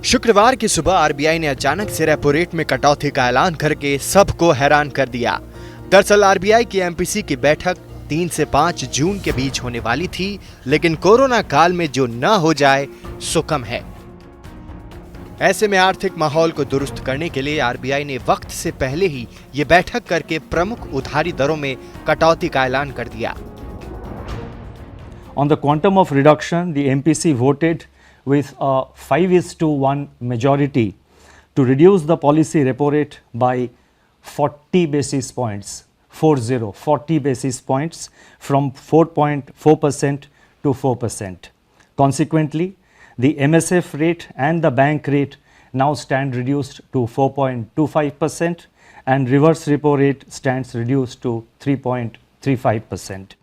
शुक्रवार की सुबह आरबीआई ने अचानक से रेपो रेट में कटौती का ऐलान करके सबको हैरान कर दिया। दरअसल आरबीआई की एमपीसी की बैठक 3 से 5 जून के बीच होने वाली थी, लेकिन कोरोना काल में जो न हो जाए सो कम है। ऐसे में आर्थिक माहौल को दुरुस्त करने के लिए आरबीआई ने वक्त से पहले ही ये बैठक करके प्रमुख उधारी दरों में कटौती का ऐलान कर दिया। On the quantum of reduction, the MPC voted with a 5:1 majority to reduce the policy repo rate by 40 basis points, 40 basis points from 4.4% to 4%. Consequently, the MSF rate and the bank rate now stand reduced to 4.25% and reverse repo rate stands reduced to 3.35%.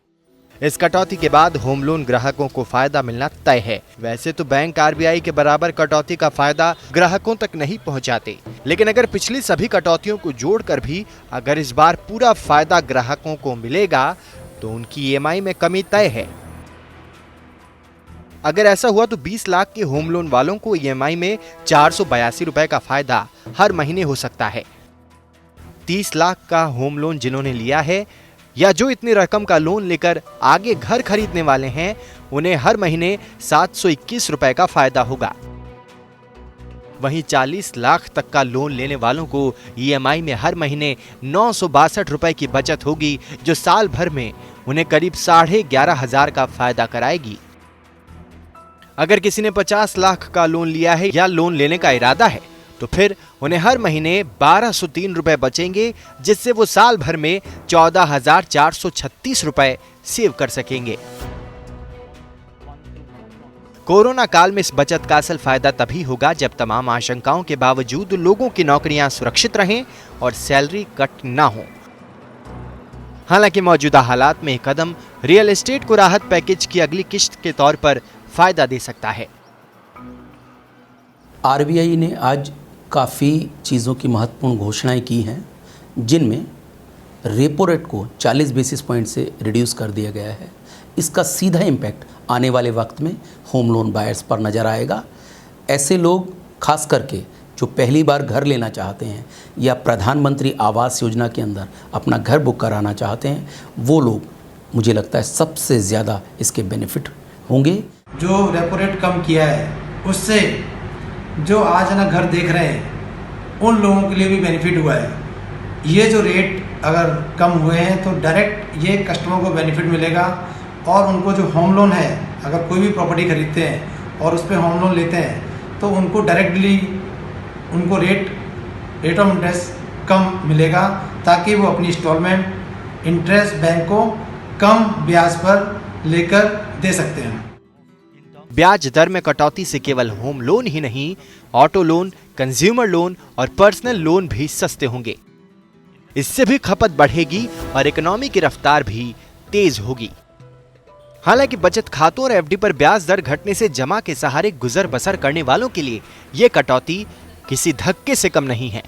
इस कटौती के बाद home loan ग्राहकों को फायदा मिलना तय है। वैसे तो बैंक आरबीआई के बराबर कटौती का फायदा ग्राहकों तक नहीं पहुंचाते, लेकिन अगर पिछली सभी कटौतियों को जोड़कर भी अगर इस बार पूरा फायदा ग्राहकों को मिलेगा तो उनकी ईएमआई में कमी तय है। अगर ऐसा हुआ तो 20 लाख के होम लोन वालों को ईएमआई में 482 रुपए का फायदा हर महीने हो सकता है। 30 लाख का होम लोन जिन्होंने लिया है या जो इतनी रकम का लोन लेकर आगे घर खरीदने वाले हैं, उन्हें हर महीने 721 रुपए का फायदा होगा। वहीं 40 लाख तक का लोन लेने वालों को ईएमआई में हर महीने 962 रुपए की बचत होगी, जो साल भर में उन्हें करीब 11,500 का फायदा कराएगी। अगर किसी ने 50 लाख का लोन लिया है या लोन लेने का इरादा है तो फिर उन्हें हर महीने 1203 रुपए बचेंगे, जिससे वो साल भर में 14,436 रुपए सेव कर सकेंगे। कोरोना काल में इस बचत का असल फायदा तभी होगा जब तमाम आशंकाओं के बावजूद लोगों की नौकरियां सुरक्षित रहें और सैलरी कट ना हो। हालांकि मौजूदा हालात में यह कदम रियल एस्टेट को राहत पैकेज की अगली किश्त के तौर पर फायदा दे सकता है। आरबीआई ने आज काफ़ी चीज़ों की महत्वपूर्ण घोषणाएं की हैं, जिनमें रेपो रेट को 40 बेसिस पॉइंट से रिड्यूस कर दिया गया है। इसका सीधा इम्पैक्ट आने वाले वक्त में होम लोन बायर्स पर नज़र आएगा। ऐसे लोग खास करके जो पहली बार घर लेना चाहते हैं या प्रधानमंत्री आवास योजना के अंदर अपना घर बुक कराना चाहते हैं, वो लोग मुझे लगता है सबसे ज़्यादा इसके बेनिफिट होंगे। जो रेपो रेट कम किया है उससे जो आज ना घर देख रहे हैं उन लोगों के लिए भी बेनिफिट हुआ है। ये जो रेट अगर कम हुए हैं तो डायरेक्ट ये कस्टमर को बेनिफिट मिलेगा और उनको जो होम लोन है, अगर कोई भी प्रॉपर्टी खरीदते हैं और उस पर होम लोन लेते हैं तो उनको डायरेक्टली उनको रेट ऑफ इंटरेस्ट कम मिलेगा, ताकि वो अपनी इंस्टॉलमेंट इंटरेस्ट बैंक को कम ब्याज पर लेकर दे सकते हैं। ब्याज दर में कटौती से केवल होम लोन ही नहीं, ऑटो लोन, कंज्यूमर लोन और पर्सनल लोन भी सस्ते होंगे। इससे भी खपत बढ़ेगी और इकोनॉमी की रफ्तार भी तेज होगी। हालांकि बचत खातों और एफडी पर ब्याज दर घटने से जमा के सहारे गुजर बसर करने वालों के लिए यह कटौती किसी धक्के से कम नहीं है।